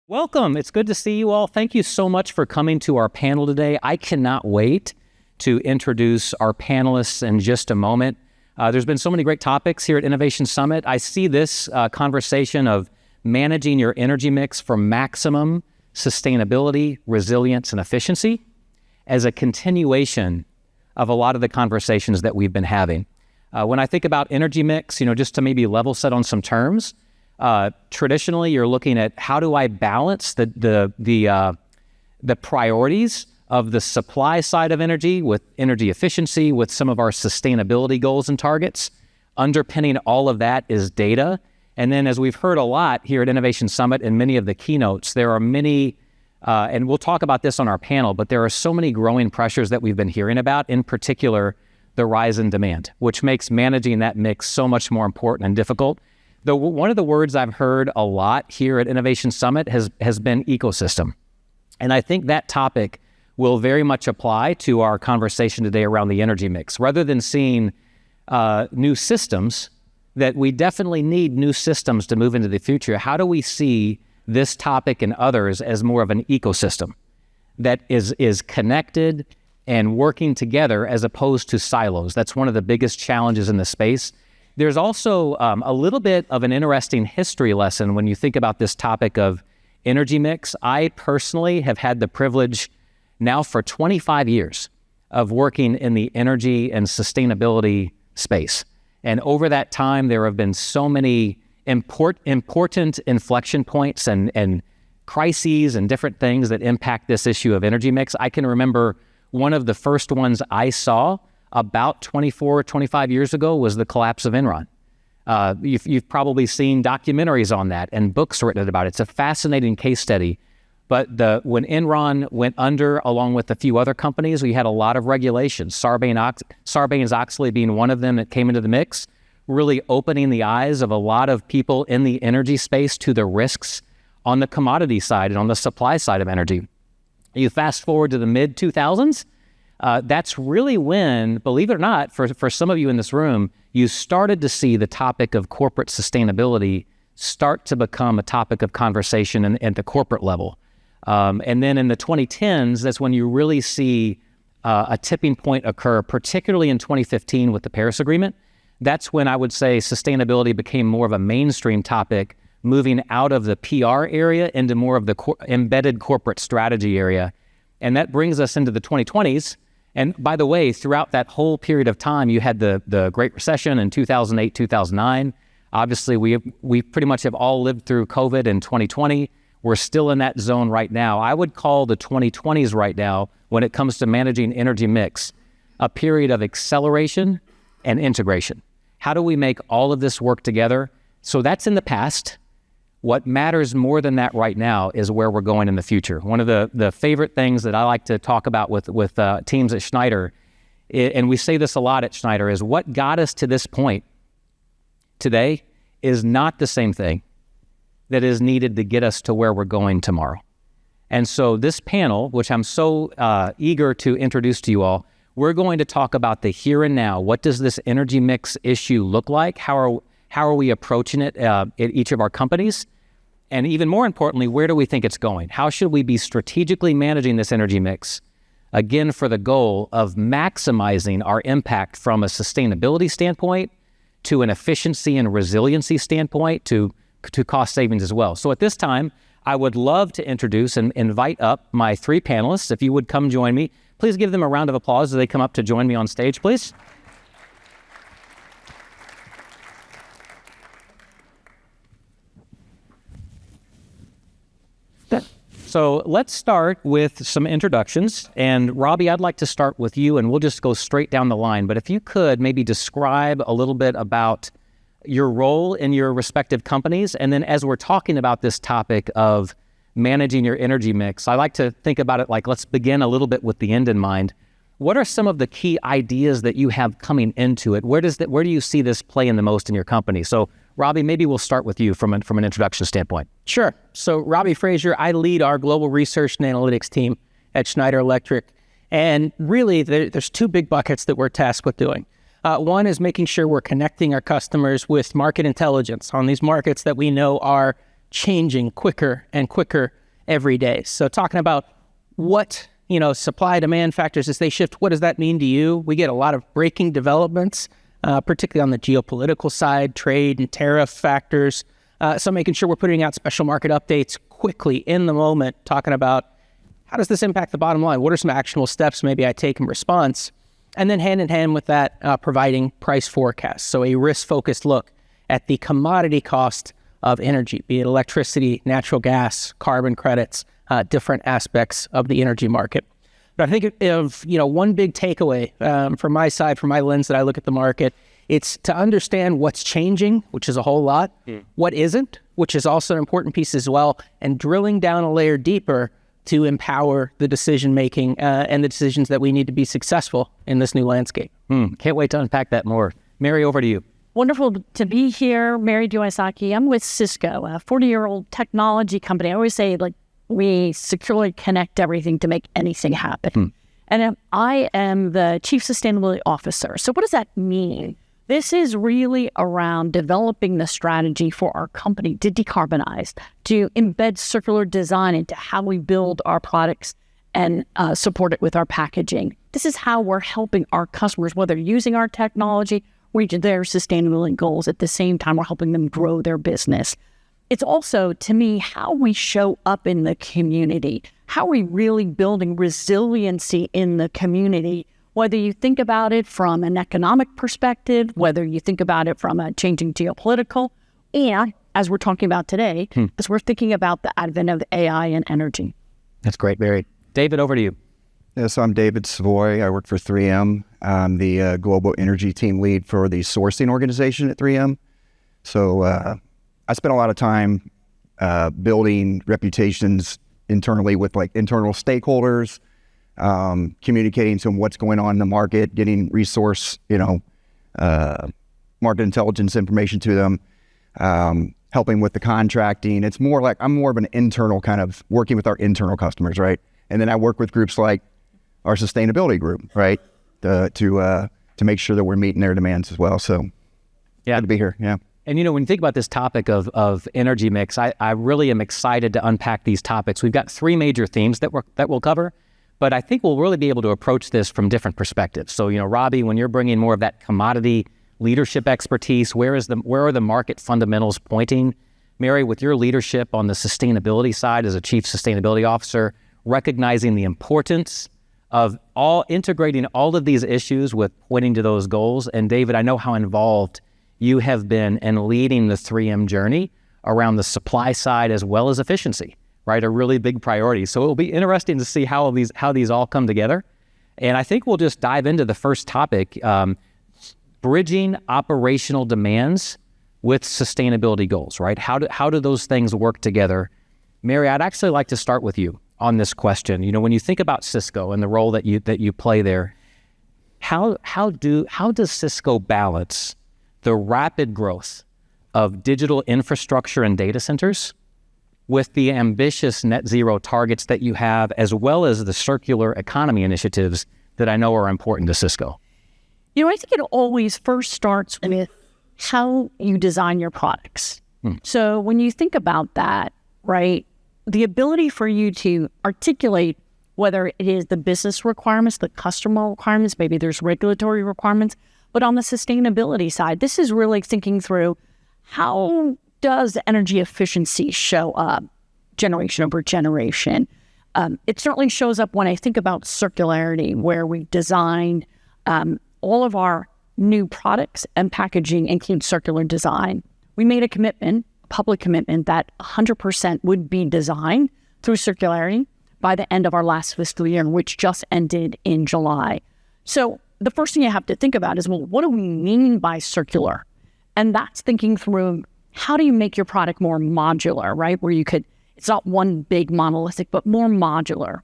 Welcome. It's good to see you all. Thank you so much for coming to our panel today. I cannot wait to introduce our panelists in just a moment. There's been so many great topics here at Innovation Summit. I see this conversation of managing your energy mix for maximum sustainability, resilience, and efficiency as a continuation of a lot of the conversations that we've been having. When I think about energy mix, just to maybe level set on some terms, traditionally, you're looking at how do I balance the priorities of the supply side of energy with energy efficiency, with some of our sustainability goals and targets. Underpinning all of that is data. And then, as we've heard a lot here at Innovation Summit and many of the keynotes, there are many, and we'll talk about this on our panel, but there are so many growing pressures that we've been hearing about, in particular, the rise in demand, which makes managing that mix so much more important and difficult. One of the words I've heard a lot here at Innovation Summit has been ecosystem. And I think that topic will very much apply to our conversation today around the energy mix. Rather than seeing new systems, that we definitely need new systems to move into the future, how do we see this topic and others as more of an ecosystem that is connected and working together as opposed to silos? That's one of the biggest challenges in the space. There's also a little bit of an interesting history lesson when you think about this topic of energy mix. I personally have had the privilege now for 25 years of working in the energy and sustainability space. And over that time, there have been so many important inflection points and crises and different things that impact this issue of energy mix. I can remember one of the first ones I saw about 25 years ago was the collapse of Enron. You've probably seen documentaries on that and books written about it. It's a fascinating case study. But when Enron went under, along with a few other companies, we had a lot of regulations, Sarbanes-Oxley being one of them that came into the mix, really opening the eyes of a lot of people in the energy space to the risks on the commodity side and on the supply side of energy. You fast forward to the mid-2000s, that's really when, believe it or not, for some of you in this room, you started to see the topic of corporate sustainability start to become a topic of conversation at the corporate level. And then in the 2010s, that's when you really see a tipping point occur, particularly in 2015 with the Paris Agreement. That's when I would say sustainability became more of a mainstream topic, moving out of the PR area into more of the embedded corporate strategy area. And that brings us into the 2020s. And by the way, throughout that whole period of time, you had the Great Recession in 2008, 2009. Obviously, we pretty much have all lived through COVID in 2020. We're still in that zone right now. I would call the 2020s right now, when it comes to managing energy mix, a period of acceleration and integration. How do we make all of this work together? So that's in the past. What matters more than that right now is where we're going in the future. One of the favorite things that I like to talk about with teams at Schneider, and we say this a lot at Schneider, is what got us to this point today is not the same thing that is needed to get us to where we're going tomorrow. And so this panel, which I'm so eager to introduce to you all, we're going to talk about the here and now. What does this energy mix issue look like? How are we approaching it at each of our companies? And even more importantly, where do we think it's going? How should we be strategically managing this energy mix, again, for the goal of maximizing our impact from a sustainability standpoint to an efficiency and resiliency standpoint to cost savings as well. So at this time, I would love to introduce and invite up my three panelists. If you would come join me, please give them a round of applause as they come up to join me on stage, please. So let's start with some introductions. And Robbie, I'd like to start with you, and we'll just go straight down the line. But if you could maybe describe a little bit about your role in your respective companies. And then as we're talking about this topic of managing your energy mix, I like to think about it like, let's begin a little bit with the end in mind. What are some of the key ideas that you have coming into it? Where do you see this playing the most in your company? So Robbie, maybe we'll start with you from an introduction standpoint. Sure. So Robbie Frazier, I lead our global research and analytics team at Schneider Electric. And really, there's two big buckets that we're tasked with doing. One is making sure we're connecting our customers with market intelligence on these markets that we know are changing quicker and quicker every day. So talking about what, supply demand factors as they shift, what does that mean to you? We get a lot of breaking developments, particularly on the geopolitical side, trade and tariff factors. So making sure we're putting out special market updates quickly in the moment, talking about how does this impact the bottom line? What are some actionable steps maybe I take in response? And then hand in hand with that, providing price forecasts. So a risk-focused look at the commodity cost of energy, be it electricity, natural gas, carbon credits, different aspects of the energy market. But I think if one big takeaway from my side, from my lens that I look at the market, it's to understand what's changing, which is a whole lot, what isn't, which is also an important piece as well, and drilling down a layer deeper to empower the decision-making and the decisions that we need to be successful in this new landscape. Can't wait to unpack that more. Mary, over to you. Wonderful to be here. Mary Duaisaki. I'm with Cisco, a 40-year-old technology company. I always say, we securely connect everything to make anything happen. And I am the Chief Sustainability Officer. So what does that mean? This is really around developing the strategy for our company to decarbonize, to embed circular design into how we build our products and support it with our packaging. This is how we're helping our customers, whether using our technology, reach their sustainability goals. At the same time, we're helping them grow their business. It's also, to me, how we show up in the community, how we really building resiliency in the community, whether you think about it from an economic perspective, whether you think about it from a changing geopolitical, and as we're talking about today, as we're thinking about the advent of AI and energy. That's great, Mary. David, over to you. Yes, I'm David Savoy. I work for 3M. I'm the global energy team lead for the sourcing organization at 3M. So I spent a lot of time building reputations internally with internal stakeholders, communicating to them what's going on in the market, getting resource, market intelligence information to them, helping with the contracting. It's more like I'm more of an internal kind of working with our internal customers, right? And then I work with groups like our sustainability group, right, to make sure that we're meeting their demands as well. So, good to be here. Yeah. And when you think about this topic of energy mix, I really am excited to unpack these topics. We've got three major themes that we'll cover, but I think we'll really be able to approach this from different perspectives. So, Robbie, when you're bringing more of that commodity leadership expertise, where are the market fundamentals pointing? Mary, with your leadership on the sustainability side as a chief sustainability officer, recognizing the importance of integrating all of these issues with pointing to those goals. And David, I know how involved you have been in leading the 3M journey around the supply side as well as efficiency, right? A really big priority. So it will be interesting to see how these all come together. And I think we'll just dive into the first topic, bridging operational demands with sustainability goals, right? How do those things work together? Mary, I'd actually like to start with you on this question. When you think about Cisco and the role that you play there, how does Cisco balance the rapid growth of digital infrastructure and data centers with the ambitious net zero targets that you have, as well as the circular economy initiatives that I know are important to Cisco? I think it always first starts with how you design your products. So when you think about that, right, the ability for you to articulate whether it is the business requirements, the customer requirements, maybe there's regulatory requirements, but on the sustainability side, this is really thinking through how does energy efficiency show up generation over generation. It certainly shows up when I think about circularity, where we've designed all of our new products and packaging include circular design. We made a commitment, a public commitment, that 100% would be designed through circularity by the end of our last fiscal year, which just ended in July. So the first thing you have to think about is, well, what do we mean by circular? And that's thinking through, how do you make your product more modular, right? Where it's not one big monolithic, but more modular.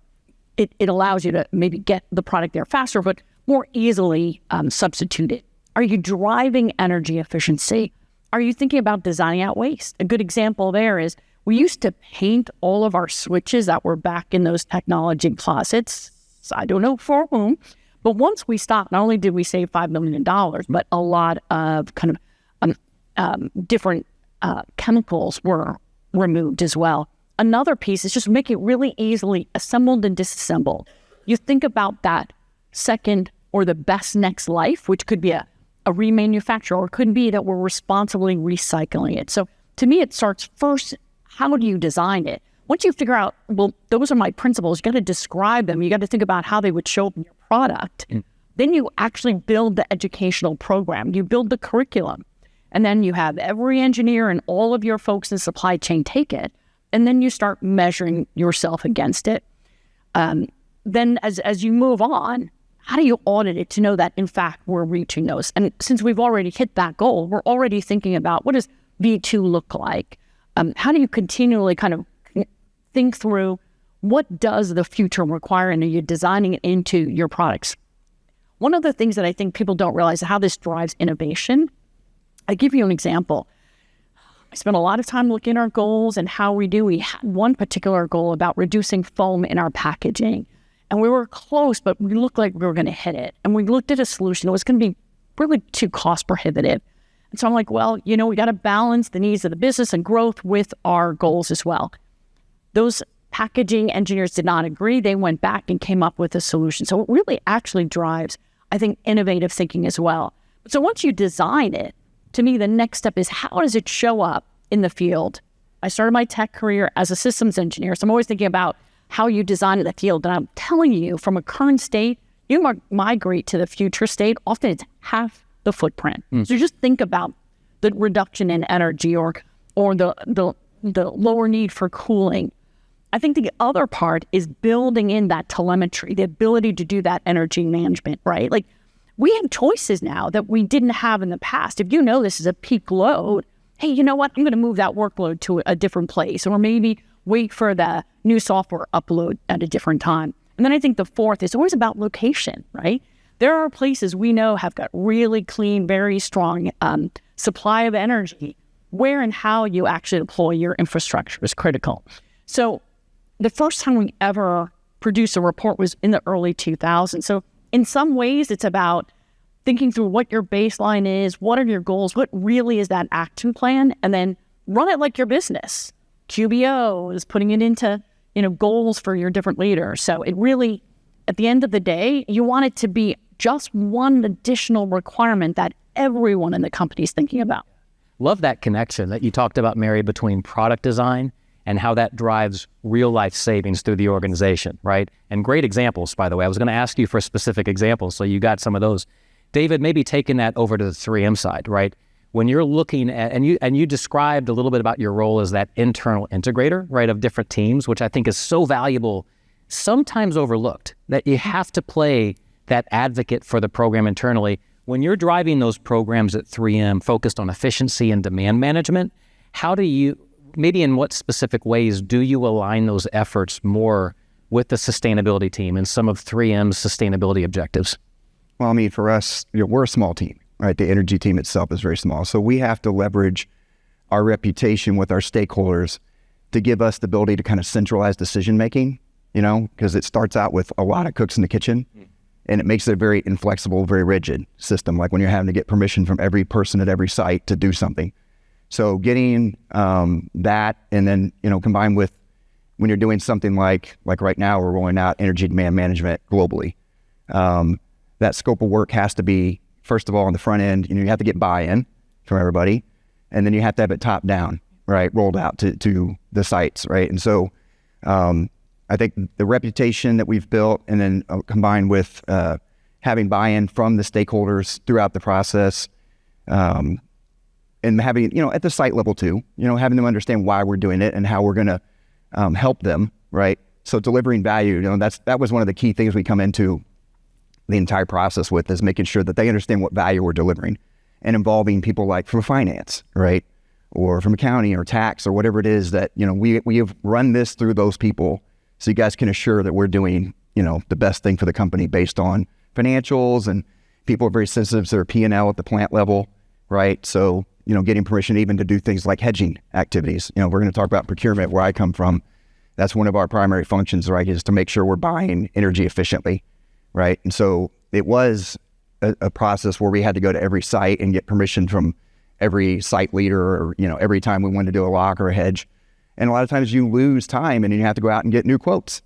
It allows you to maybe get the product there faster, but more easily substitute it. Are you driving energy efficiency? Are you thinking about designing out waste? A good example there is, we used to paint all of our switches that were back in those technology closets. So I don't know for whom. But once we stopped, not only did we save $5 million, but a lot of kind of different chemicals were removed as well. Another piece is just make it really easily assembled and disassembled. You think about that second or the best next life, which could be a remanufacture, or it could be that we're responsibly recycling it. So to me, it starts first, how do you design it? Once you figure out, well, those are my principles, you got to describe them. You got to think about how they would show up in your product. Then you actually build the educational program. You build the curriculum. And then you have every engineer and all of your folks in supply chain take it. And then you start measuring yourself against it. Then as you move on, how do you audit it to know that, in fact, we're reaching those? And since we've already hit that goal, we're already thinking about what does V2 look like? How do you continually kind of think through what does the future require, and are you designing it into your products? One of the things that I think people don't realize is how this drives innovation. I give you an example. I spent a lot of time looking at our goals and how we do. We had one particular goal about reducing foam in our packaging. And we were close, but we looked like we were going to hit it. And we looked at a solution. It was going to be really too cost prohibitive. And so I'm like, well, we got to balance the needs of the business and growth with our goals as well. Those packaging engineers did not agree. They went back and came up with a solution. So it really actually drives, I think, innovative thinking as well. So once you design it, to me, the next step is how does it show up in the field? I started my tech career as a systems engineer, so I'm always thinking about how you design in the field. And I'm telling you, from a current state, you migrate to the future state, often it's half the footprint. So just think about the reduction in energy or the lower need for cooling. I think the other part is building in that telemetry, the ability to do that energy management, right? Like, we have choices now that we didn't have in the past. If you know this is a peak load, hey, you know what? I'm going to move that workload to a different place, or maybe wait for the new software upload at a different time. And then I think the fourth is always about location, right? There are places we know have got really clean, very strong supply of energy. Where and how you actually deploy your infrastructure is critical. So the first time we ever produced a report was in the early 2000s. So in some ways, it's about thinking through what your baseline is, what are your goals, what really is that action plan, and then run it like your business. QBO is putting it into, goals for your different leaders. So it really, at the end of the day, you want it to be just one additional requirement that everyone in the company is thinking about. Love that connection that you talked about, Mary, between product design and how that drives real life savings through the organization, right? And great examples, by the way. I was going to ask you for specific examples, so you got some of those. David, maybe taking that over to the 3M side, right? When you're looking at, and you described a little bit about your role as that internal integrator, right, of different teams, which I think is so valuable, sometimes overlooked, that you have to play that advocate for the program internally. When you're driving those programs at 3M focused on efficiency and demand management, how do you, maybe in what specific ways do you align those efforts more with the sustainability team and some of 3M's sustainability objectives? Well, I mean, for us, we're a small team, right? The energy team itself is very small. So we have to leverage our reputation with our stakeholders to give us the ability to kind of centralize decision-making, because it starts out with a lot of cooks in the kitchen, and it makes it a very inflexible, very rigid system, like when you're having to get permission from every person at every site to do something. So getting that, and then, combined with when you're doing something like right now, we're rolling out energy demand management globally. That scope of work has to be, first of all, on the front end, you have to get buy-in from everybody, and then you have to have it top down, right, rolled out to the sites, right? And so I think the reputation that we've built, and then combined with having buy-in from the stakeholders throughout the process, and having, at the site level too, having them understand why we're doing it and how we're going to help them, right? So delivering value, that was one of the key things we come into the entire process with, is making sure that they understand what value we're delivering, and involving people like from finance, right? Or from accounting or tax or whatever it is that, we have run this through those people, so you guys can assure that we're doing, the best thing for the company based on financials, and people are very sensitive to their P&L at the plant level, right? So, getting permission even to do things like hedging activities. We're going to talk about procurement where I come from. That's one of our primary functions, right, is to make sure we're buying energy efficiently, right? And so it was a process where we had to go to every site and get permission from every site leader, or, every time we wanted to do a lock or a hedge. And a lot of times you lose time and you have to go out and get new quotes,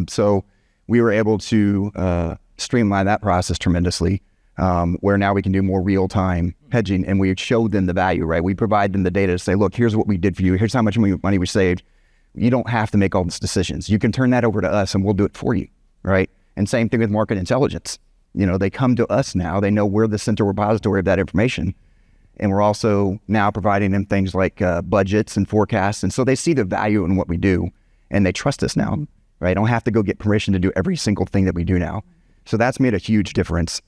So we were able to streamline that process tremendously, where now we can do more real-time hedging, and we showed them the value, right? We provide them the data to say, look, here's what we did for you. Here's how much money we saved. You don't have to make all these decisions. You can turn that over to us and we'll do it for you, right? And same thing with market intelligence. They come to us now. They know we're the center repository of that information. And we're also now providing them things like budgets and forecasts. And so they see the value in what we do and they trust us now, right? I don't have to go get permission to do every single thing that we do now. So that's made a huge difference.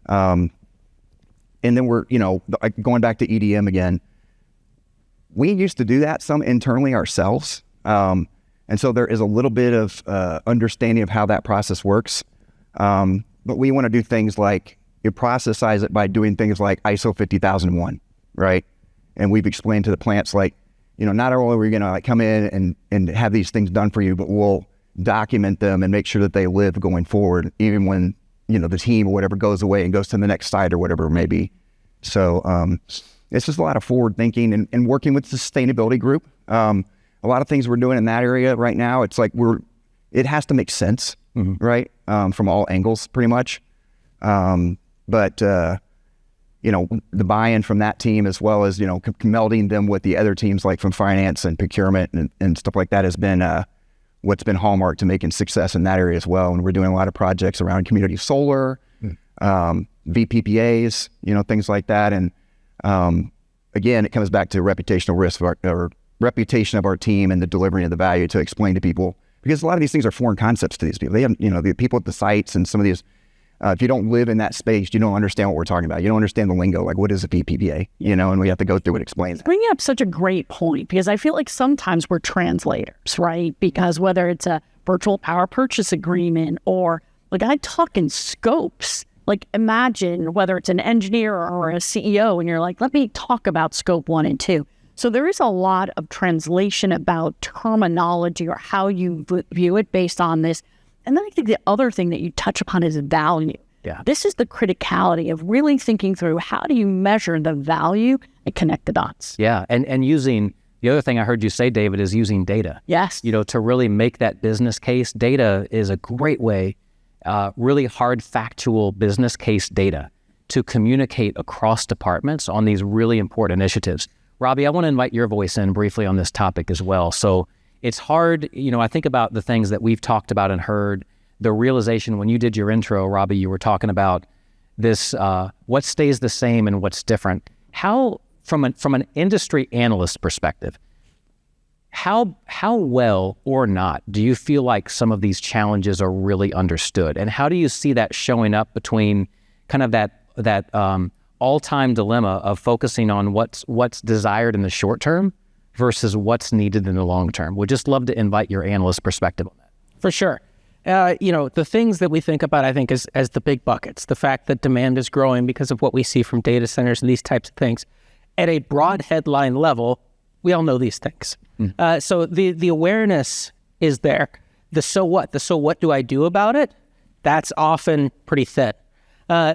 And then we're, going back to EDM again, we used to do that some internally ourselves. And so there is a little bit of understanding of how that process works. But we want to do things like you processize it by doing things like ISO 50001, right? And we've explained to the plants, like, not only are we going to come in and have these things done for you, but we'll document them and make sure that they live going forward, even when, the team or whatever goes away and goes to the next site or whatever it may be. So it's just a lot of forward thinking and working with the sustainability group. A lot of things we're doing in that area right now, it's like it has to make sense, right? From all angles, pretty much. But the buy-in from that team, as well as, melding them with the other teams, like from finance and procurement and stuff like that, has been what's been hallmark to making success in that area as well. And we're doing a lot of projects around community solar, VPPAs, things like that. And again, it comes back to reputational risk or reputation of our team and the delivery of the value to explain to people, because a lot of these things are foreign concepts to these people. They have, the people at the sites and some of these, if you don't live in that space, you don't understand what we're talking about. You don't understand the lingo, like what is a VPPA, and we have to go through and explain that. Bringing up such a great point, because I feel like sometimes we're translators, right? Because whether it's a virtual power purchase agreement or like I talk in scopes, like imagine whether it's an engineer or a CEO and you're like, let me talk about scope 1 and 2. So there is a lot of translation about terminology or how you view it based on this. And then I think the other thing that you touch upon is value. Yeah. This is the criticality of really thinking through how do you measure the value and connect the dots. Yeah, and using, the other thing I heard you say, David, is using data. Yes. To really make that business case. Data is a great way, really hard factual business case data to communicate across departments on these really important initiatives. Robbie, I want to invite your voice in briefly on this topic as well. So it's hard, I think about the things that we've talked about and heard, the realization when you did your intro, Robbie, you were talking about this, what stays the same and what's different. How, from an industry analyst perspective, how well or not do you feel like some of these challenges are really understood? And how do you see that showing up between kind of that all-time dilemma of focusing on what's desired in the short term versus what's needed in the long term? We'd just love to invite your analyst perspective on that. For sure. The things that we think about, I think, as the big buckets, the fact that demand is growing because of what we see from data centers and these types of things. At a broad headline level, we all know these things. So the awareness is there. The so what do I do about it? That's often pretty thin.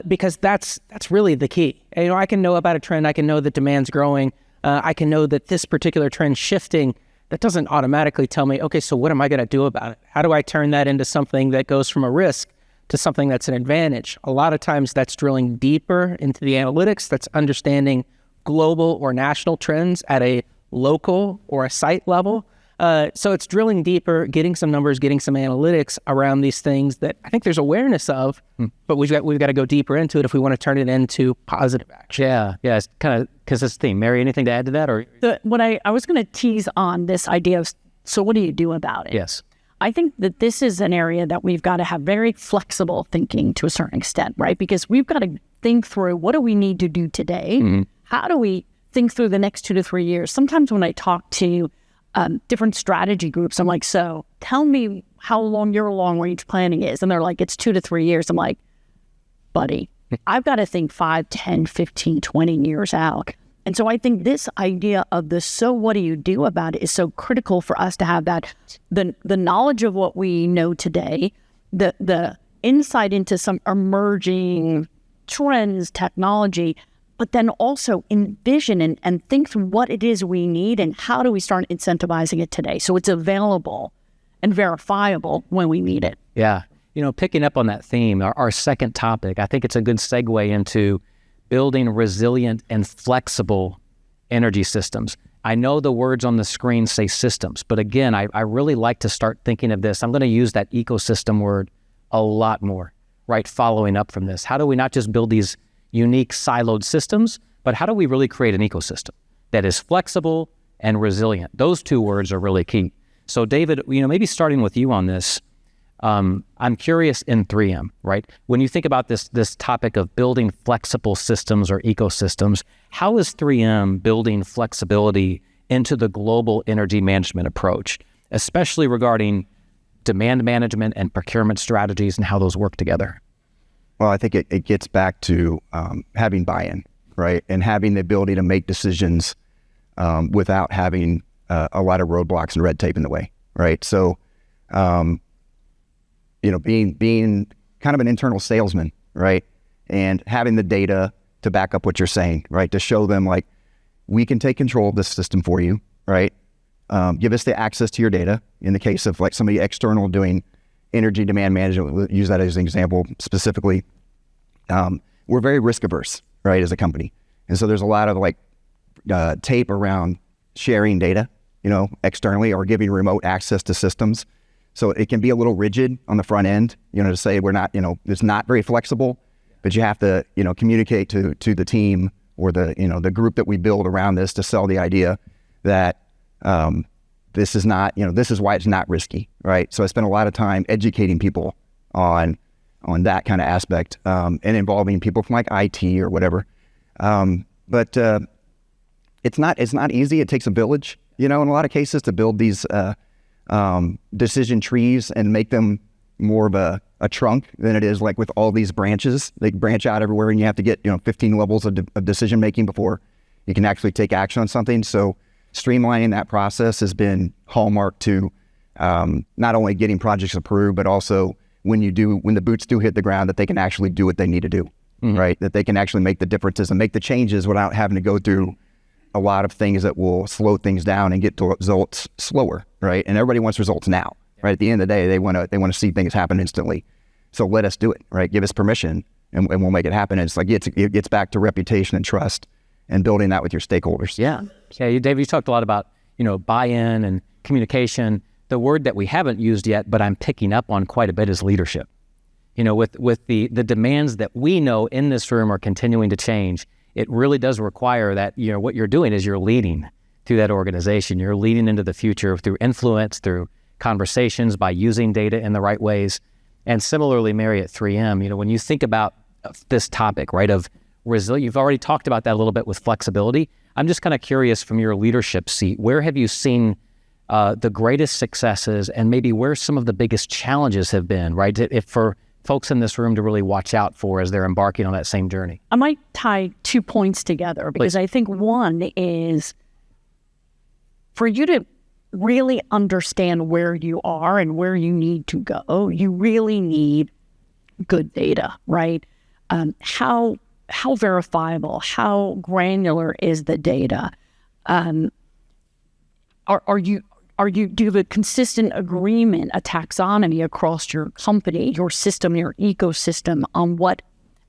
Because that's really the key. I can know about a trend. I can know that demand's growing. I can know that this particular trend's shifting. That doesn't automatically tell me, okay, so what am I going to do about it? How do I turn that into something that goes from a risk to something that's an advantage? A lot of times that's drilling deeper into the analytics. That's understanding global or national trends at a local or a site level. So it's drilling deeper, getting some numbers, getting some analytics around these things that I think there's awareness of, but we've got to go deeper into it if we want to turn it into positive action. Yeah, it's kind of because it's the theme. Mary, anything to add to that? Or what I was going to tease on this idea of, so what do you do about it? Yes. I think that this is an area that we've got to have very flexible thinking to a certain extent, right? Because we've got to think through what do we need to do today? How do we think through the next 2 to 3 years? Sometimes when I talk to different strategy groups, I'm like, so tell me how long your long range planning is. And they're like, it's 2 to 3 years. I'm like, buddy, I've got to think 5, 10, 15, 20 years out. And so I think this idea of the so what do you do about it is so critical for us to have that, the knowledge of what we know today, the insight into some emerging trends, technology, but then also envision and think through what it is we need and how do we start incentivizing it today so it's available and verifiable when we need it. Yeah. Picking up on that theme, our second topic, I think it's a good segue into building resilient and flexible energy systems. I know the words on the screen say systems, but again, I really like to start thinking of this. I'm going to use that ecosystem word a lot more, right? Following up from this. How do we not just build these unique siloed systems, but how do we really create an ecosystem that is flexible and resilient? Those two words are really key. So David, maybe starting with you on this, I'm curious in 3M, right? When you think about this topic of building flexible systems or ecosystems, how is 3M building flexibility into the global energy management approach, especially regarding demand management and procurement strategies and how those work together? Well, I think it gets back to having buy-in, right? And having the ability to make decisions without having a lot of roadblocks and red tape in the way, right? So, being kind of an internal salesman, right? And having the data to back up what you're saying, right? To show them like, we can take control of this system for you, right? Give us the access to your data. In the case of like somebody external doing energy demand management, we'll use that as an example specifically. We're very risk averse, right? As a company. And so there's a lot of like tape around sharing data, externally or giving remote access to systems. So it can be a little rigid on the front end, to say we're not, it's not very flexible, but you have to, communicate to the team or the group that we build around this to sell the idea that this is not, this is why it's not risky, right? So I spent a lot of time educating people on that kind of aspect and involving people from like IT or whatever. But it's not easy. It takes a village, in a lot of cases to build these decision trees and make them more of a trunk than it is like with all these branches. They branch out everywhere and you have to get 15 levels of decision making before you can actually take action on something. So streamlining that process has been hallmark to not only getting projects approved, but also when the boots do hit the ground, that they can actually do what they need to do, right? That they can actually make the differences and make the changes without having to go through a lot of things that will slow things down and get to results slower, right? And everybody wants results now, right? At the end of the day, they want to see things happen instantly. So let us do it, right? Give us permission, and we'll make it happen. And it's like it gets back to reputation and trust, and building that with your stakeholders. Yeah, David, you talked a lot about buy-in and communication. The word that we haven't used yet, but I'm picking up on quite a bit, is leadership. With the demands that we know in this room are continuing to change. It really does require that, what you're doing is you're leading through that organization. You're leading into the future through influence, through conversations, by using data in the right ways. And similarly, Mary, at 3M, when you think about this topic, right, of resilience, you've already talked about that a little bit with flexibility. I'm just kind of curious from your leadership seat, where have you seen the greatest successes and maybe where some of the biggest challenges have been, right? If for folks in this room to really watch out for as they're embarking on that same journey? I might tie 2 points together because I think one is for you to really understand where you are and where you need to go, you really need good data, right? How verifiable, how granular is the data? Do you have a consistent agreement, a taxonomy across your company, your system, your ecosystem on what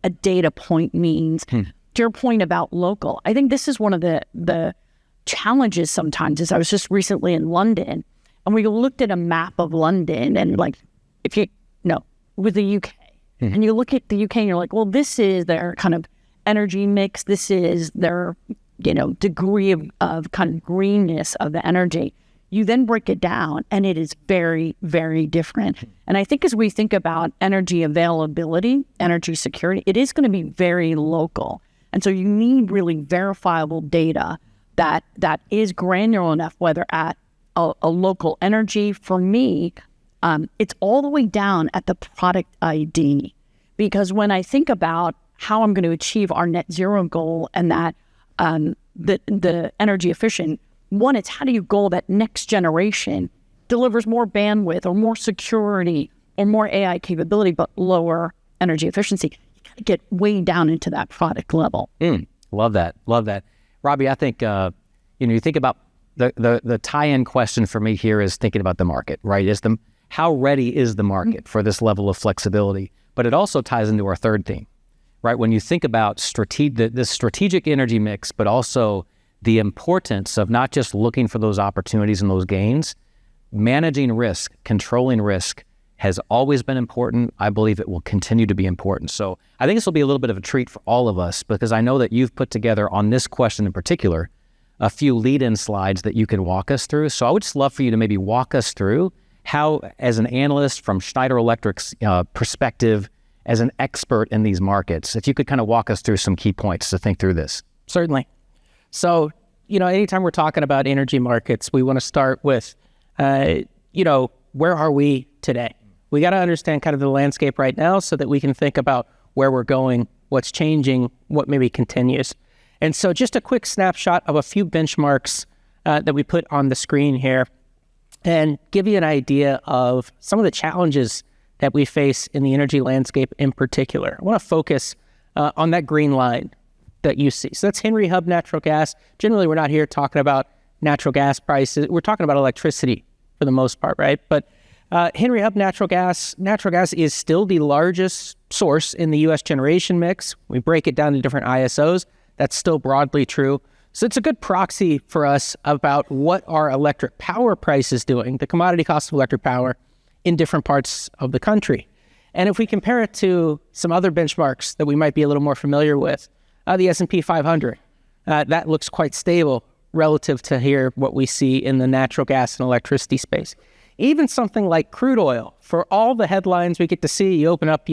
a data point means? To your point about local, I think this is one of the challenges sometimes. Is I was just recently in London and we looked at a map of London and with the UK, and you look at the UK and you're like, well, this is their kind of energy mix. This is their, degree of kind of greenness of the energy. You then break it down and it is very, very different. And I think as we think about energy availability, energy security, it is going to be very local. And so you need really verifiable data that is granular enough, whether at a local energy. For me, it's all the way down at the product ID. Because when I think about how I'm going to achieve our net zero goal and that the energy efficient, one, it's how do you goal that next generation delivers more bandwidth or more security or more AI capability, but lower energy efficiency. You got to get way down into that product level. Love that. Love that. Robbie, I think, you think about the tie-in question for me here is thinking about the market, right? How ready is the market for this level of flexibility? But it also ties into our third theme, right? When you think about this strategic energy mix, but also the importance of not just looking for those opportunities and those gains, managing risk, controlling risk has always been important. I believe it will continue to be important. So I think this will be a little bit of a treat for all of us, because I know that you've put together on this question in particular a few lead-in slides that you can walk us through. So I would just love for you to maybe walk us through how, as an analyst from Schneider Electric's perspective, as an expert in these markets, if you could kind of walk us through some key points to think through this. Certainly. So, anytime we're talking about energy markets, we want to start with, where are we today? We got to understand kind of the landscape right now so that we can think about where we're going, what's changing, what maybe continues. And so just a quick snapshot of a few benchmarks that we put on the screen here and give you an idea of some of the challenges that we face in the energy landscape in particular. I want to focus on that green line that you see. So that's Henry Hub natural gas. Generally, we're not here talking about natural gas prices. We're talking about electricity for the most part, right? But Henry Hub natural gas is still the largest source in the U.S. generation mix. We break it down to different ISOs. That's still broadly true. So it's a good proxy for us about what our electric power price is doing, the commodity cost of electric power in different parts of the country. And if we compare it to some other benchmarks that we might be a little more familiar with, the S&P 500, that looks quite stable relative to here what we see in the natural gas and electricity space. Even something like crude oil, for all the headlines we get to see, you open up,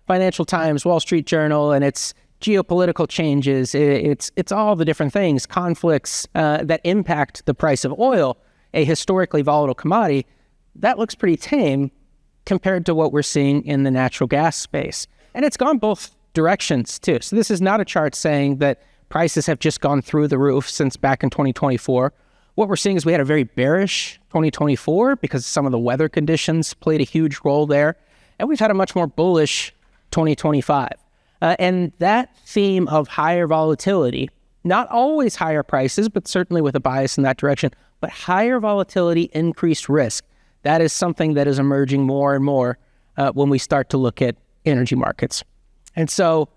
Financial Times, Wall Street Journal, and it's geopolitical changes, it's all the different things, conflicts that impact the price of oil, a historically volatile commodity. That looks pretty tame compared to what we're seeing in the natural gas space. And it's gone both directions too. So this is not a chart saying that prices have just gone through the roof since back in 2024. What we're seeing is we had a very bearish 2024 because some of the weather conditions played a huge role there. And we've had a much more bullish 2025. And that theme of higher volatility, not always higher prices, but certainly with a bias in that direction, but higher volatility, increased risk. That is something that is emerging more and more when we start to look at energy markets. And so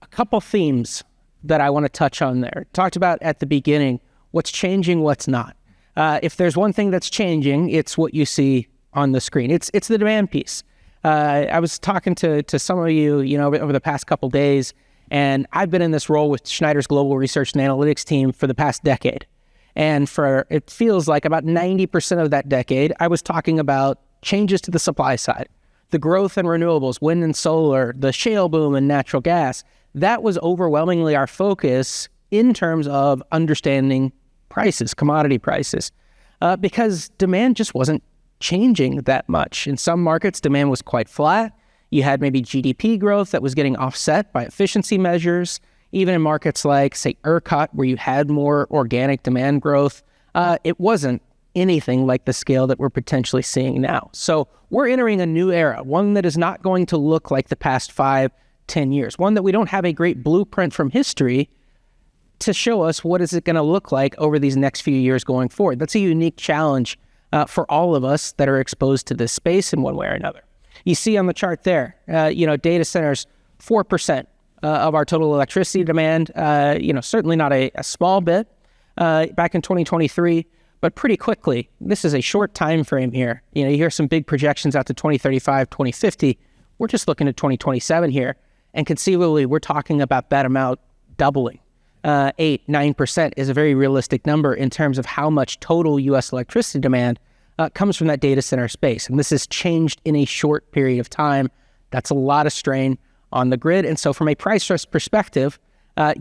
a couple themes that I want to touch on there. Talked about at the beginning, what's changing, what's not. If there's one thing that's changing, it's what you see on the screen. It's the demand piece. I was talking to some of you, over the past couple days, and I've been in this role with Schneider's global research and analytics team for the past decade. And it feels like about 90% of that decade, I was talking about changes to the supply side, the growth in renewables, wind and solar, the shale boom in natural gas. That was overwhelmingly our focus in terms of understanding prices, commodity prices, because demand just wasn't changing that much. In some markets, demand was quite flat. You had maybe GDP growth that was getting offset by efficiency measures. Even in markets like, say, ERCOT, where you had more organic demand growth, it wasn't anything like the scale that we're potentially seeing now. So we're entering a new era, one that is not going to look like the past 5-10 years, one that we don't have a great blueprint from history to show us what is it going to look like over these next few years going forward. That's a unique challenge for all of us that are exposed to this space in one way or another. You see on the chart there, data centers, 4% of our total electricity demand, certainly not a small bit back in 2023, but pretty quickly. This is a short time frame here. You hear some big projections out to 2035, 2050. We're just looking at 2027 here, and conceivably we're talking about that amount doubling. 8-9% is a very realistic number in terms of how much total U.S. electricity demand comes from that data center space. And this has changed in a short period of time. That's a lot of strain on the grid. And so from a price risk perspective,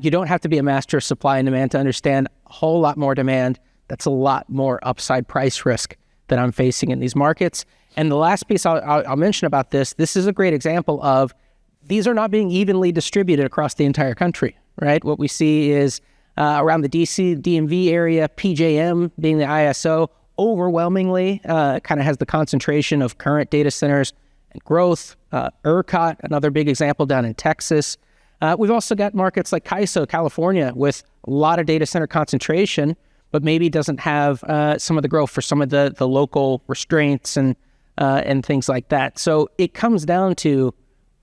you don't have to be a master of supply and demand to understand a whole lot more demand. That's a lot more upside price risk that I'm facing in these markets. And the last piece I'll mention about this is a great example of these are not being evenly distributed across the entire country, right? What we see is around the DC, DMV area, PJM being the ISO, overwhelmingly kind of has the concentration of current data centers and growth. ERCOT, another big example down in Texas. We've also got markets like CAISO, California, with a lot of data center concentration, but maybe doesn't have some of the growth for some of the local restraints and things like that. So it comes down to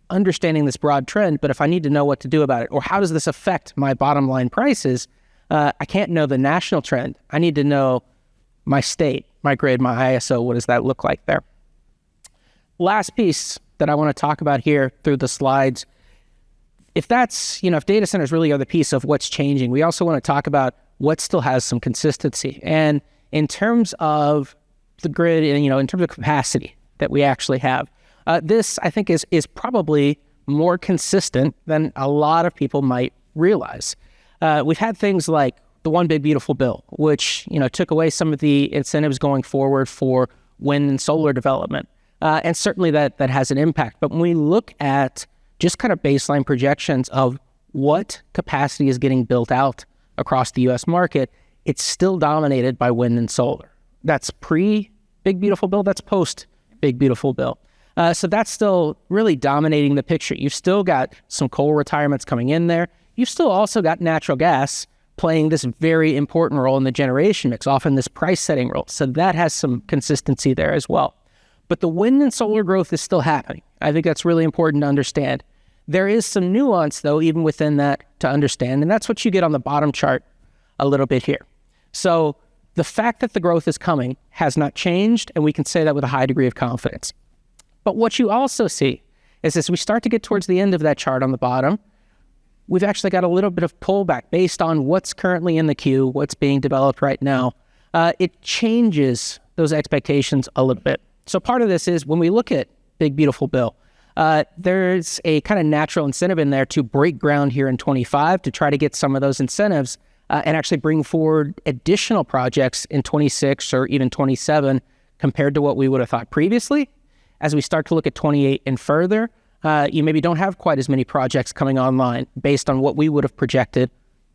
understanding this broad trend, but if I need to know what to do about it, or how does this affect my bottom line prices, I can't know the national trend. I need to know my state, my grid, my ISO. What does that look like there? Last piece that I want to talk about here through the slides, if data centers really are the piece of what's changing, we also want to talk about what still has some consistency. And in terms of the grid, and in terms of capacity that we actually have, this I think is probably more consistent than a lot of people might realize. We've had things like the One Big Beautiful Bill, which took away some of the incentives going forward for wind and solar development, and certainly that has an impact. But when we look at just kind of baseline projections of what capacity is getting built out across the U.S. market, it's still dominated by wind and solar. That's pre-Big Beautiful Bill, that's post-Big Beautiful Bill. So that's still really dominating the picture. You've still got some coal retirements coming in there. You've still also got natural gas playing this very important role in the generation mix, often this price-setting role. So that has some consistency there as well. But the wind and solar growth is still happening. I think that's really important to understand. There is some nuance, though, even within that to understand, and that's what you get on the bottom chart a little bit here. So the fact that the growth is coming has not changed, and we can say that with a high degree of confidence. But what you also see is as we start to get towards the end of that chart on the bottom, we've actually got a little bit of pullback based on what's currently in the queue, what's being developed right now. It changes those expectations a little bit. So part of this is when we look at Big Beautiful Bill, there's a kind of natural incentive in there to break ground here in 25 to try to get some of those incentives and actually bring forward additional projects in 26 or even 27 compared to what we would have thought previously. As we start to look at 28 and further, you maybe don't have quite as many projects coming online based on what we would have projected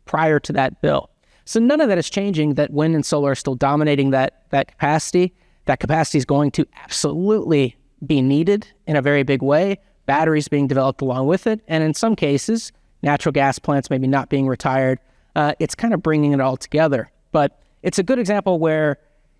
prior to that bill. So none of that is changing, that wind and solar are still dominating that capacity. That capacity is going to absolutely be needed in a very big way. Batteries being developed along with it. And in some cases, natural gas plants maybe not being retired. It's kind of bringing it all together. But it's a good example where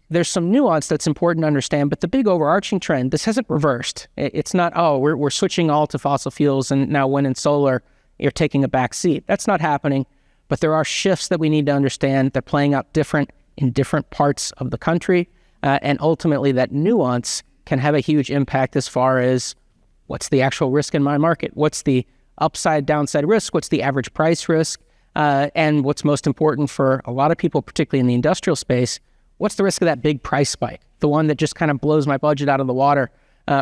there's some nuance that's important to understand, but the big overarching trend, this hasn't reversed. It's not, we're switching all to fossil fuels and now wind and solar, you're taking a back seat. That's not happening, but there are shifts that we need to understand. They're playing out different in different parts of the country, and ultimately that nuance can have a huge impact as far as what's the actual risk in my market, what's the upside, downside risk, what's the average price risk, and what's most important for a lot of people, particularly in the industrial space, what's the risk of that big price spike, the one that just kind of blows my budget out of the water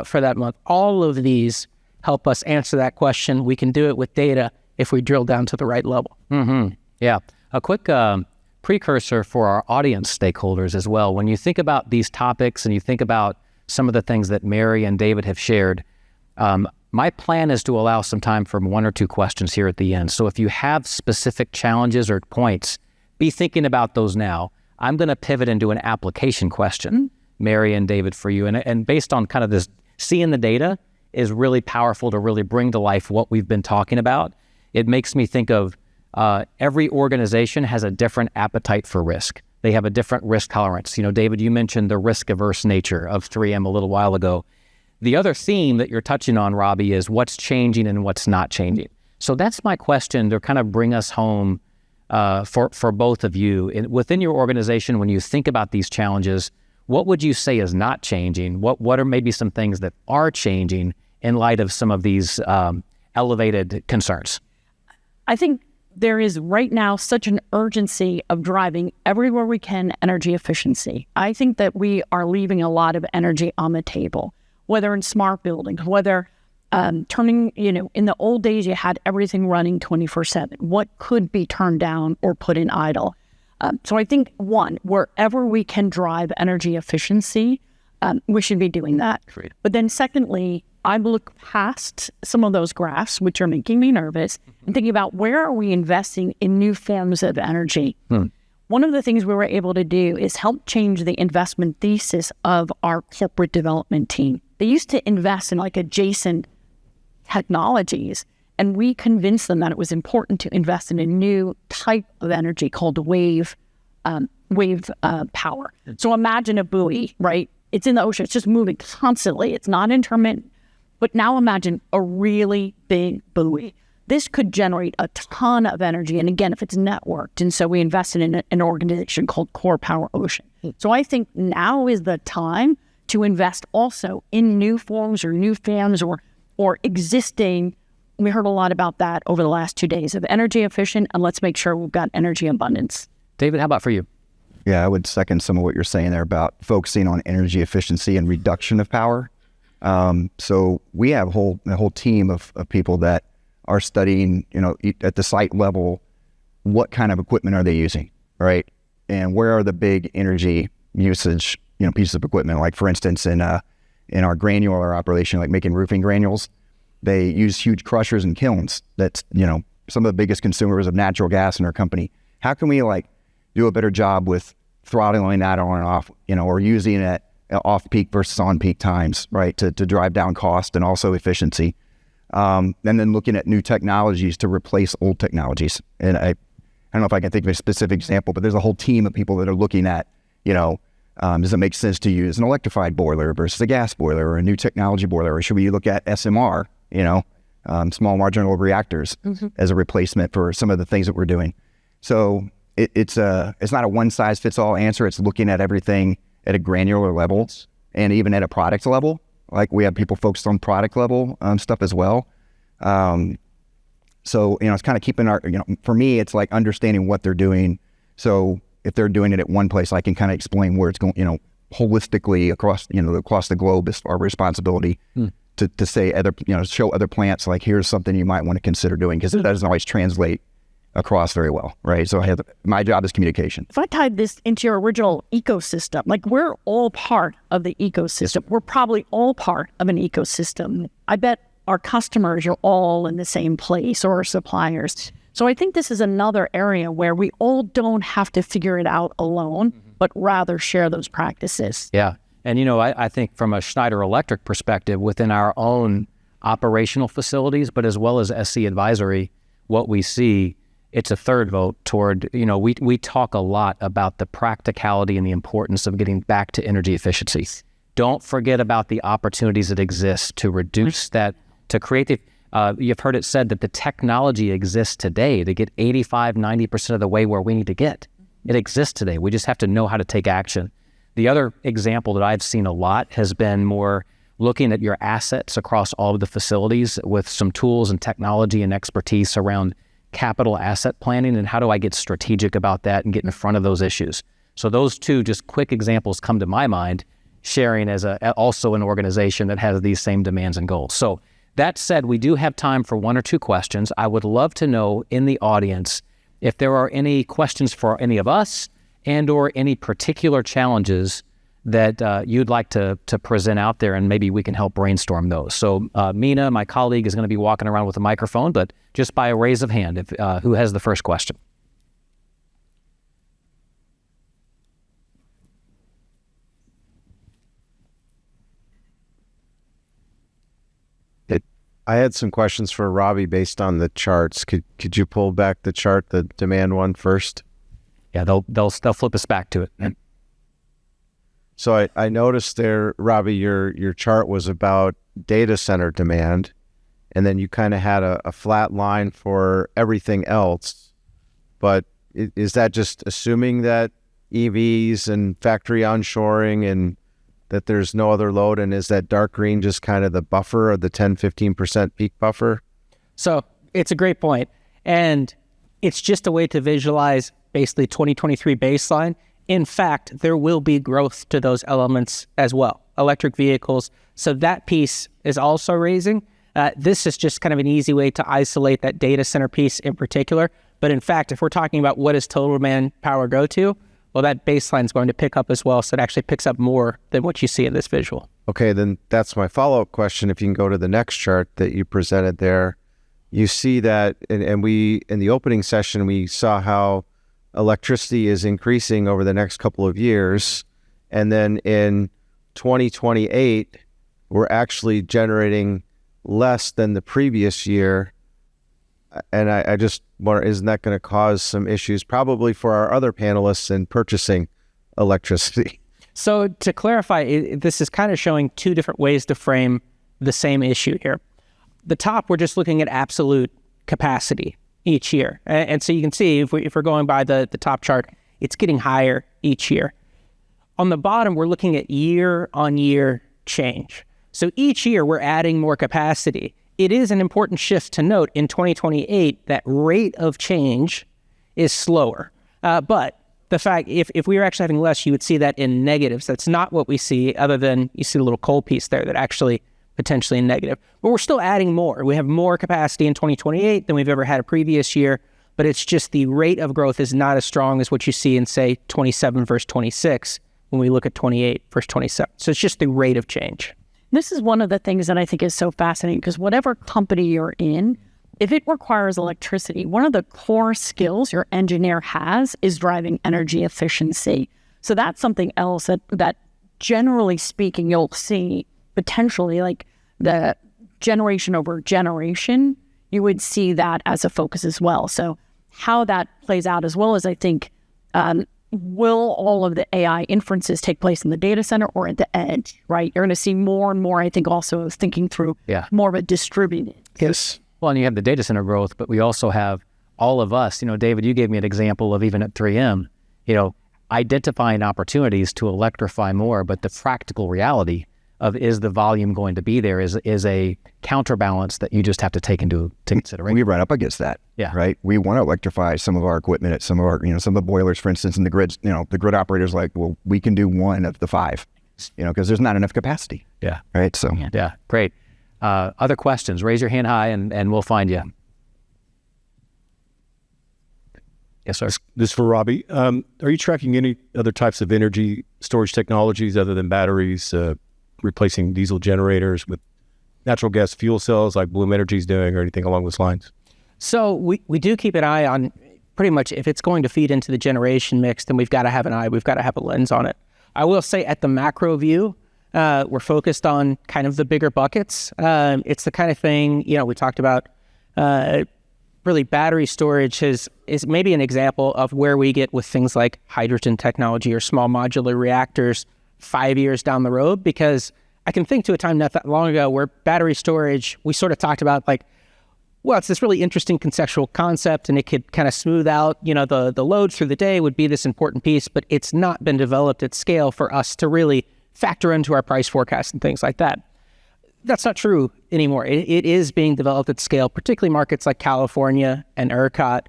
for that month? All of these help us answer that question. We can do it with data if we drill down to the right level. Mm-hmm. Yeah. A quick precursor for our audience stakeholders as well. When you think about these topics and you think about some of the things that Mary and David have shared, my plan is to allow some time for one or two questions here at the end. So if you have specific challenges or points, be thinking about those now. I'm going to pivot into an application question, Mary and David, for you. And based on kind of this, seeing the data is really powerful to really bring to life what we've been talking about. It makes me think of every organization has a different appetite for risk. They have a different risk tolerance. David, you mentioned the risk-averse nature of 3M a little while ago. The other theme that you're touching on, Robbie, is what's changing and what's not changing. So that's my question to kind of bring us home for both of you. Within your organization, when you think about these challenges, what would you say is not changing? What are maybe some things that are changing in light of some of these elevated concerns? I think there is right now such an urgency of driving everywhere we can energy efficiency. I think that we are leaving a lot of energy on the table, whether in smart buildings, whether turning, in the old days, you had everything running 24/7. What could be turned down or put in idle? So I think, one, wherever we can drive energy efficiency, we should be doing that. Great. But then secondly, I look past some of those graphs, which are making me nervous, and thinking about where are we investing in new forms of energy? One of the things we were able to do is help change the investment thesis of our corporate development team. They used to invest in adjacent technologies. And we convinced them that it was important to invest in a new type of energy called wave power. So imagine a buoy, right? It's in the ocean. It's just moving constantly. It's not intermittent. But now imagine a really big buoy. This could generate a ton of energy. And again, if it's networked. And so we invested in an organization called Core Power Ocean. So I think now is the time to invest also in new forms or new fans or existing. We heard a lot about that over the last 2 days of energy efficient, and let's make sure we've got energy abundance. David, how about for you? Yeah, I would second some of what you're saying there about focusing on energy efficiency and reduction of power. So we have a whole team of people that are studying, at the site level, what kind of equipment are they using, right? And where are the big energy usage, pieces of equipment? Like for instance, in our granular operation, like making roofing granules, they use huge crushers and kilns. That's, some of the biggest consumers of natural gas in our company. How can we do a better job with throttling that on and off, or using it off-peak versus on-peak times, right, to drive down cost and also efficiency. And then looking at new technologies to replace old technologies. And I don't know if I can think of a specific example, but there's a whole team of people that are looking at, does it make sense to use an electrified boiler versus a gas boiler or a new technology boiler? Or should we look at SMR, small marginal reactors as a replacement for some of the things that we're doing? So it's not a one-size-fits-all answer. It's looking at everything at a granular level and even at a product level. Like we have people focused on product level stuff as well. So, it's kind of keeping for me, it's like understanding what they're doing. So if they're doing it at one place, I can kind of explain where it's going, holistically across the globe. It's our responsibility to say show other plants, like here's something you might want to consider doing, because it doesn't always translate across very well, right? So my job is communication. If I tied this into your original ecosystem, like we're all part of the ecosystem. We're probably all part of an ecosystem. I bet our customers are all in the same place, or our suppliers. So I think this is another area where we all don't have to figure it out alone, but rather share those practices. Yeah. And, I think from a Schneider Electric perspective, within our own operational facilities, but as well as SC Advisory, what we see, it's a third vote toward, we talk a lot about the practicality and the importance of getting back to energy efficiency. Don't forget about the opportunities that exist to reduce that, to create the, you've heard it said that the technology exists today to get 85, 90% of the way where we need to get. It exists today. We just have to know how to take action. The other example that I've seen a lot has been more looking at your assets across all of the facilities with some tools and technology and expertise around capital asset planning, and how do I get strategic about that and get in front of those issues. So those two just quick examples come to my mind, sharing as also an organization that has these same demands and goals. So that said, we do have time for one or two questions. I would love to know in the audience if there are any questions for any of us and or any particular challenges that you'd like to present out there, and maybe we can help brainstorm those. So Mina, my colleague, is going to be walking around with a microphone, but just by a raise of hand, if who has the first question? I had some questions for Robbie based on the charts. Could you pull back the chart, the demand one first? Yeah, they'll flip us back to it. So I noticed there, Robbie, your chart was about data center demand, and then you kind of had a flat line for everything else. But is that just assuming that EVs and factory onshoring and that there's no other load? And is that dark green just kind of the buffer, or the 10-15% peak buffer? So it's a great point. And it's just a way to visualize basically 2023 baseline. In fact, there will be growth to those elements as well, electric vehicles. So that piece is also raising. This is just kind of an easy way to isolate that data center piece in particular. But in fact, if we're talking about what does total demand power go to, well, that baseline is going to pick up as well. So it actually picks up more than what you see in this visual. Okay, then that's my follow-up question. If you can go to the next chart that you presented there, you see that, and we, in the opening session, we saw how electricity is increasing over the next couple of years. And then in 2028, we're actually generating less than the previous year And I just wonder, isn't that going to cause some issues probably for our other panelists in purchasing electricity? So to clarify, this is kind of showing two different ways to frame the same issue here. The top, we're just looking at absolute capacity each year. And so you can see if we're going by the top chart, it's getting higher each year. On the bottom, we're looking at year-on-year change. So each year, we're adding more capacity. It is an important shift to note in 2028 that rate of change is slower. But the fact, if we were actually having less, you would see that in negatives. That's not what we see, other than you see the little coal piece there that actually potentially in negative. But we're still adding more. We have more capacity in 2028 than we've ever had a previous year, but it's just the rate of growth is not as strong as what you see in, say, 27 versus 26 when we look at 28 versus 27. So it's just the rate of change. This is one of the things that I think is so fascinating, because whatever company you're in, if it requires electricity, one of the core skills your engineer has is driving energy efficiency. So that's something else that generally speaking, you'll see potentially, like the generation over generation, you would see that as a focus as well. So how that plays out, as well as, I think, will all of the AI inferences take place in the data center or at the edge, right? You're going to see more and more, I think, also thinking through more of a distributed. Yes. Well, and you have the data center growth, but we also have all of us, David, you gave me an example of even at 3M, identifying opportunities to electrify more, but the practical reality of is the volume going to be there is a counterbalance that you just have to take into consideration. We run up against that. Yeah. Right. We want to electrify some of our equipment at some of our, some of the boilers, for instance, and the grids. The grid operators like, well, we can do one of the five, because there's not enough capacity. Yeah. Right. So yeah, great. Other questions? Raise your hand high and we'll find you. Yes, sir. This is for Robbie. Are you tracking any other types of energy storage technologies other than batteries, replacing diesel generators with natural gas fuel cells like Bloom Energy is doing, or anything along those lines? So we do keep an eye on pretty much, if it's going to feed into the generation mix, then we've got to have an eye. We've got to have a lens on it. I will say at the macro view, we're focused on kind of the bigger buckets. It's the kind of thing, we talked about, really battery storage is maybe an example of where we get with things like hydrogen technology or small modular reactors 5 years down the road, because I can think to a time not that long ago where battery storage, we sort of talked about it's this really interesting conceptual concept and it could kind of smooth out, the load through the day would be this important piece, but it's not been developed at scale for us to really factor into our price forecast and things like that. That's not true anymore. It is being developed at scale, particularly markets like California and ERCOT,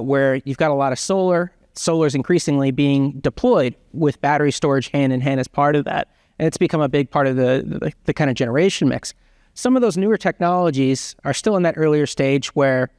where you've got a lot of solar. Solar is increasingly being deployed with battery storage hand in hand as part of that. And it's become a big part of the kind of generation mix. Some of those newer technologies are still in that earlier stage where,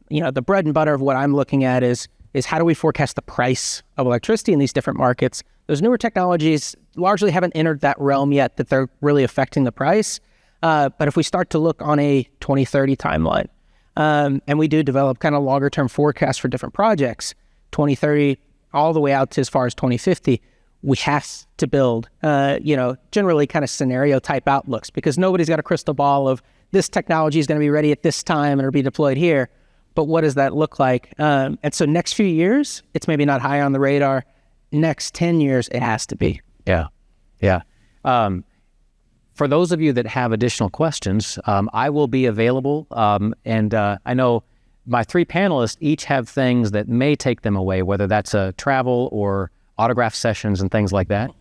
the bread and butter of what I'm looking at is how do we forecast the price of electricity in these different markets. Those newer technologies largely haven't entered that realm yet that they're really affecting the price. But if we start to look on a 2030 timeline, and we do develop kind of longer term forecasts for different projects, 2030 all the way out to as far as 2050, we have to build, generally kind of scenario type outlooks, because nobody's got a crystal ball of this technology is going to be ready at this time and it'll be deployed here. But what does that look like? And so next few years, it's maybe not high on the radar. Next 10 years, it has to be. Yeah. Yeah. For those of you that have additional questions, I will be available. And I know my three panelists each have things that may take them away, whether that's travel or autograph sessions and things like that.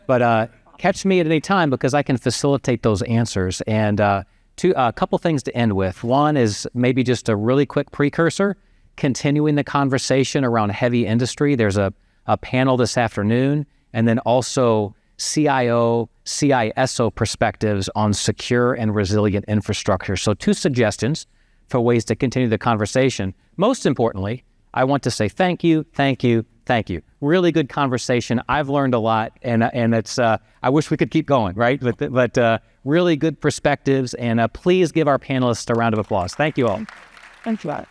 But catch me at any time, because I can facilitate those answers. And a couple things to end with. One is maybe just a really quick precursor, continuing the conversation around heavy industry. There's a panel this afternoon, and then also CIO, CISO perspectives on secure and resilient infrastructure. So 2 suggestions for ways to continue the conversation. Most importantly, I want to say thank you. Really good conversation. I've learned a lot, and it's I wish we could keep going, right? But really good perspectives, and please give our panelists a round of applause. Thank you all. Thanks a lot.